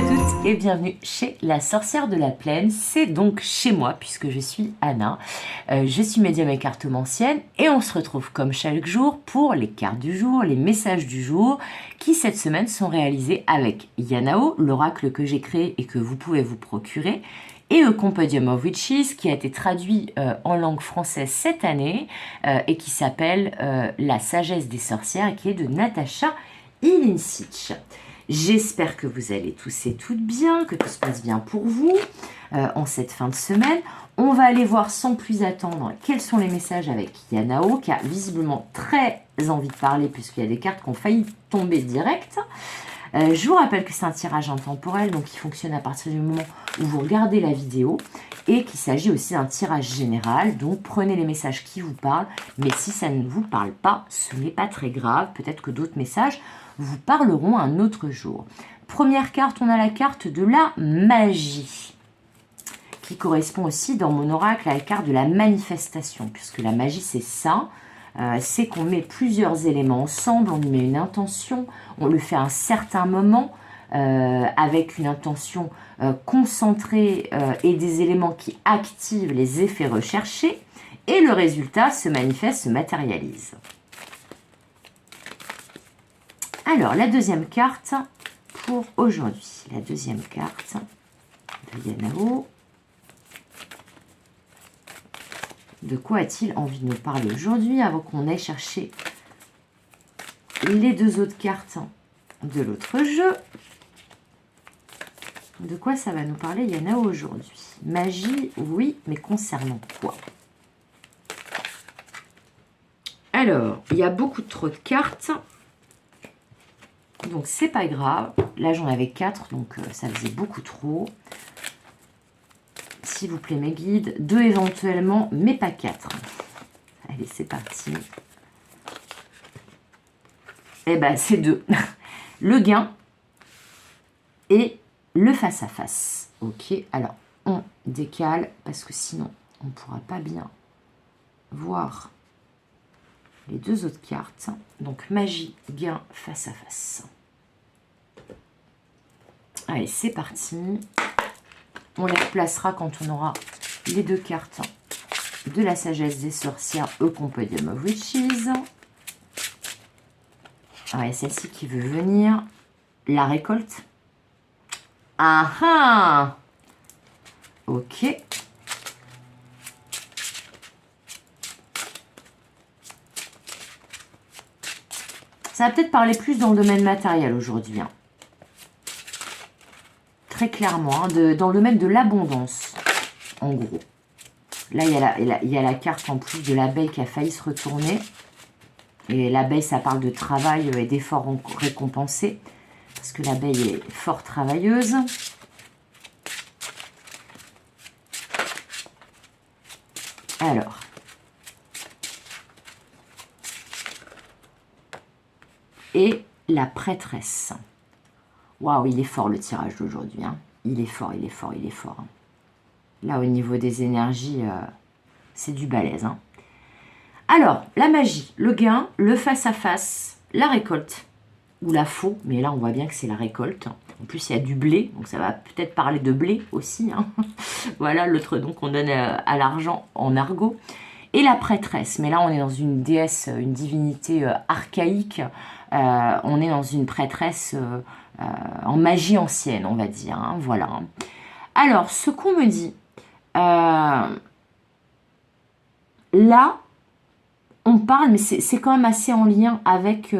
toutes et bienvenue chez la sorcière de la plaine. C'est donc chez moi puisque je suis Anna. Je suis médium et cartomancienne et on se retrouve comme chaque jour pour les cartes du jour, les messages du jour qui cette semaine sont réalisés avec Yanao, l'oracle que j'ai créé et que vous pouvez vous procurer, et A Compendium of Witches qui a été traduit en langue française cette année et qui s'appelle La sagesse des sorcières et qui est de Natasha Ilincic. J'espère que vous allez tous et toutes bien, que tout se passe bien pour vous en cette fin de semaine. On va aller voir sans plus attendre quels sont les messages avec Yanao, qui a visiblement très envie de parler puisqu'il y a des cartes qui ont failli tomber direct. Je vous rappelle que c'est un tirage intemporel, donc qui fonctionne à partir du moment où vous regardez la vidéo et qu'il s'agit aussi d'un tirage général. Donc prenez les messages qui vous parlent, mais si ça ne vous parle pas, ce n'est pas très grave. Peut-être que d'autres messages vous parleront un autre jour. Première carte, on a la carte de la magie, qui correspond aussi dans mon oracle à la carte de la manifestation, puisque la magie c'est ça. C'est qu'on met plusieurs éléments ensemble, on y met une intention, on le fait à un certain moment avec une intention concentrée et des éléments qui activent les effets recherchés, et le résultat se manifeste, se matérialise. Alors, la deuxième carte pour aujourd'hui, la deuxième carte de Yanao. De quoi a-t-il envie de nous parler aujourd'hui avant qu'on aille chercher les deux autres cartes de l'autre jeu? De quoi ça va nous parler Yanao aujourd'hui? Magie, oui, mais concernant quoi? Alors, il y a beaucoup trop de cartes, donc c'est pas grave. Là, j'en avais 4, donc ça faisait beaucoup trop. S'il vous plaît, mes guides. 2 éventuellement, mais pas 4. Allez, c'est parti. Eh ben, c'est 2. Le gain et le face-à-face. Ok, alors, on décale parce que sinon, on ne pourra pas bien voir les deux autres cartes. Donc, magie, gain, face-à-face. Allez, c'est parti. On les replacera quand on aura les deux cartes de la sagesse des sorcières, A Compendium of Witches. Alors, il y a celle-ci qui veut venir. La récolte. Ah ah! Ok. Ça va peut-être parler plus dans le domaine matériel aujourd'hui, hein. Très clairement, hein, dans le domaine de l'abondance, en gros. Là, il y a la carte en plus de l'abeille qui a failli se retourner. Et l'abeille, ça parle de travail et d'efforts récompensés. Parce que l'abeille est fort travailleuse. Alors. Et la prêtresse. Waouh, il est fort le tirage d'aujourd'hui, hein. Il est fort, il est fort, il est fort. Hein. Là, au niveau des énergies, c'est du balèze, hein. Alors, la magie, le gain, le face-à-face, la récolte, ou la faux, mais là, on voit bien que c'est la récolte. En plus, il y a du blé, donc ça va peut-être parler de blé aussi, hein. Voilà, l'autre nom qu'on donne à l'argent en argot. Et la prêtresse, mais là, on est dans une déesse, une divinité archaïque. On est dans une prêtresse en magie ancienne, on va dire, hein, voilà. Alors, ce qu'on me dit, là, on parle, mais c'est quand même assez en lien avec,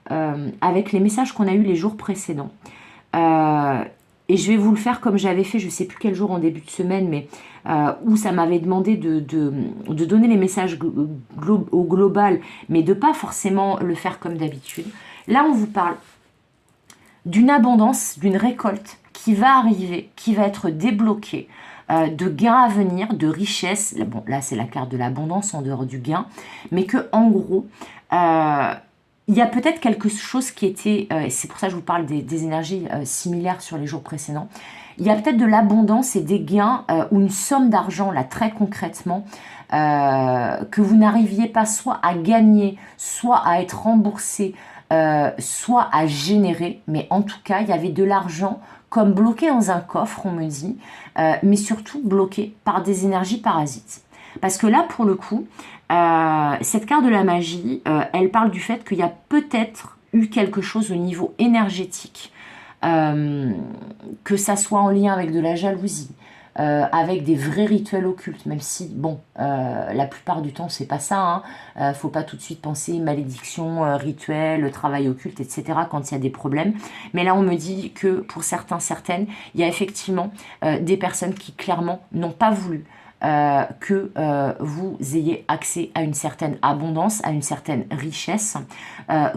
avec les messages qu'on a eus les jours précédents. Et je vais vous le faire comme j'avais fait, je ne sais plus quel jour en début de semaine, mais où ça m'avait demandé de donner les messages au global, mais de ne pas forcément le faire comme d'habitude. Là, on vous parle d'une abondance, d'une récolte qui va arriver, qui va être débloquée, de gains à venir, de richesse. Bon, là, c'est la carte de l'abondance en dehors du gain, mais que en gros, il y a peut-être quelque chose qui était, et c'est pour ça que je vous parle des énergies similaires sur les jours précédents, il y a peut-être de l'abondance et des gains ou une somme d'argent, là, très concrètement, que vous n'arriviez pas soit à gagner, soit à être remboursé soit à générer, mais en tout cas, il y avait de l'argent comme bloqué dans un coffre, on me dit, mais surtout bloqué par des énergies parasites. Parce que là, pour le coup, cette carte de la magie, elle parle du fait qu'il y a peut-être eu quelque chose au niveau énergétique, que ça soit en lien avec de la jalousie, avec des vrais rituels occultes, même si, bon, la plupart du temps, c'est pas ça. Faut pas tout de suite penser malédiction, rituel, travail occulte, etc. quand il y a des problèmes. Mais là, on me dit que pour certains, certaines, il y a effectivement des personnes qui clairement n'ont pas voulu que vous ayez accès à une certaine abondance, à une certaine richesse,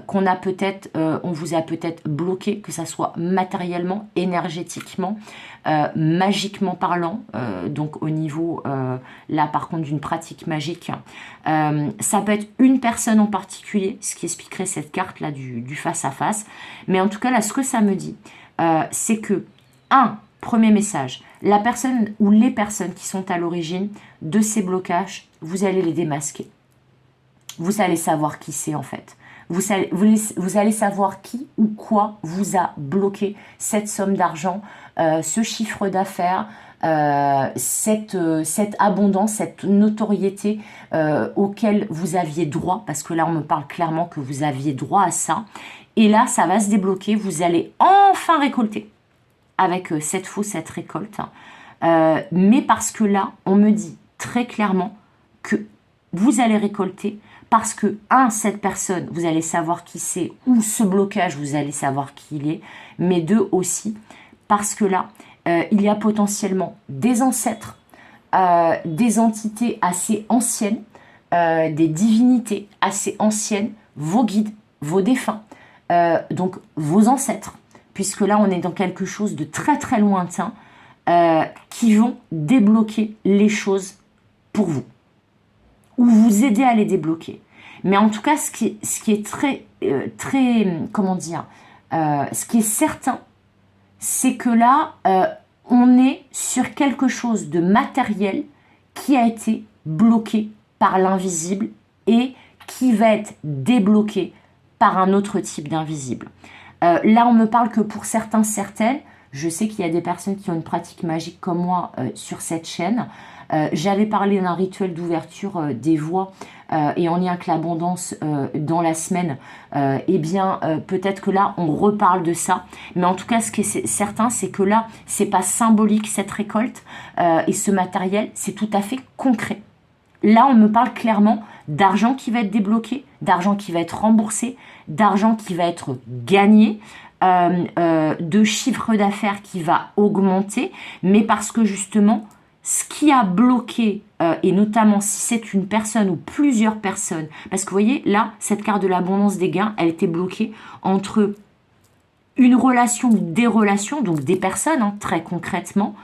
qu'on a peut-être, on vous a peut-être bloqué, que ça soit matériellement, énergétiquement, magiquement parlant, donc au niveau, là par contre, d'une pratique magique. Ça peut être une personne en particulier, ce qui expliquerait cette carte-là du face-à-face. Mais en tout cas, là, ce que ça me dit, c'est que, premier message, la personne ou les personnes qui sont à l'origine de ces blocages, vous allez les démasquer. Vous allez savoir qui c'est en fait. Vous allez savoir qui ou quoi vous a bloqué cette somme d'argent, ce chiffre d'affaires, cette abondance, cette notoriété auquel vous aviez droit, parce que là on me parle clairement que vous aviez droit à ça. Et là ça va se débloquer, vous allez enfin récolter avec cette récolte. Mais parce que là, on me dit très clairement que vous allez récolter parce que, cette personne, vous allez savoir qui c'est, ou ce blocage, vous allez savoir qui il est, mais deux, aussi, parce que là, il y a potentiellement des ancêtres, des entités assez anciennes, des divinités assez anciennes, vos guides, vos défunts, donc vos ancêtres, puisque là on est dans quelque chose de très très lointain, qui vont débloquer les choses pour vous, ou vous aider à les débloquer. Mais en tout cas, ce qui est très, comment dire, ce qui est certain, c'est que là, on est sur quelque chose de matériel qui a été bloqué par l'invisible et qui va être débloqué par un autre type d'invisible. Là, on me parle que pour certains, certaines, je sais qu'il y a des personnes qui ont une pratique magique comme moi sur cette chaîne. J'avais parlé d'un rituel d'ouverture des voies et en lien avec l'abondance dans la semaine. Eh bien, peut-être que là, on reparle de ça. Mais en tout cas, ce qui est certain, c'est que là, c'est pas symbolique cette récolte et ce matériel, c'est tout à fait concret. Là, on me parle clairement d'argent qui va être débloqué, d'argent qui va être remboursé, d'argent qui va être gagné, de chiffre d'affaires qui va augmenter, mais parce que justement, ce qui a bloqué, et notamment si c'est une personne ou plusieurs personnes, parce que vous voyez, là, cette carte de l'abondance des gains, elle était bloquée entre une relation ou des relations, donc des personnes, très concrètement,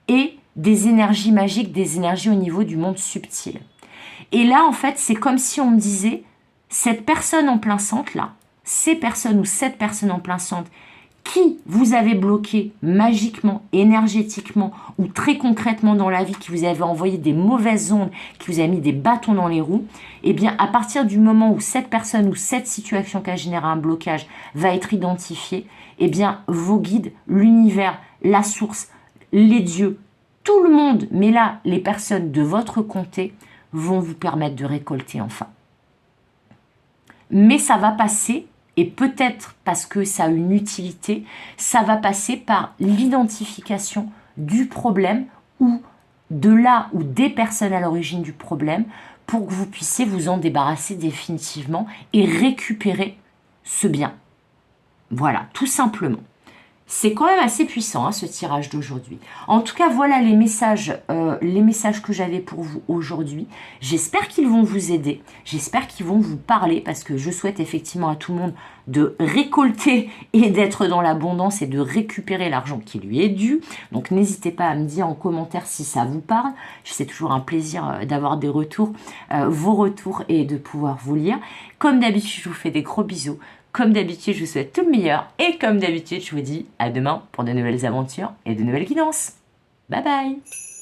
et des énergies magiques, des énergies au niveau du monde subtil. Et là, en fait, c'est comme si on me disait, cette personne en plein centre, là, ces personnes ou cette personne en plein centre, qui vous avez bloqué magiquement, énergétiquement ou très concrètement dans la vie, qui vous avez envoyé des mauvaises ondes, qui vous a mis des bâtons dans les roues, eh bien, à partir du moment où cette personne ou cette situation qui a généré un blocage va être identifiée, eh bien, vos guides, l'univers, la source, les dieux, tout le monde, mais là, les personnes de votre comté, vont vous permettre de récolter enfin. Mais ça va passer, et peut-être parce que ça a une utilité, ça va passer par l'identification du problème ou de là ou des personnes à l'origine du problème pour que vous puissiez vous en débarrasser définitivement et récupérer ce bien. Voilà, tout simplement. C'est quand même assez puissant, ce tirage d'aujourd'hui. En tout cas, voilà les messages que j'avais pour vous aujourd'hui. J'espère qu'ils vont vous aider. J'espère qu'ils vont vous parler parce que je souhaite effectivement à tout le monde de récolter et d'être dans l'abondance et de récupérer l'argent qui lui est dû. Donc, n'hésitez pas à me dire en commentaire si ça vous parle. C'est toujours un plaisir d'avoir des retours, vos retours et de pouvoir vous lire. Comme d'habitude, je vous fais des gros bisous. Comme d'habitude, je vous souhaite tout le meilleur. Et comme d'habitude, je vous dis à demain pour de nouvelles aventures et de nouvelles guidances. Bye bye!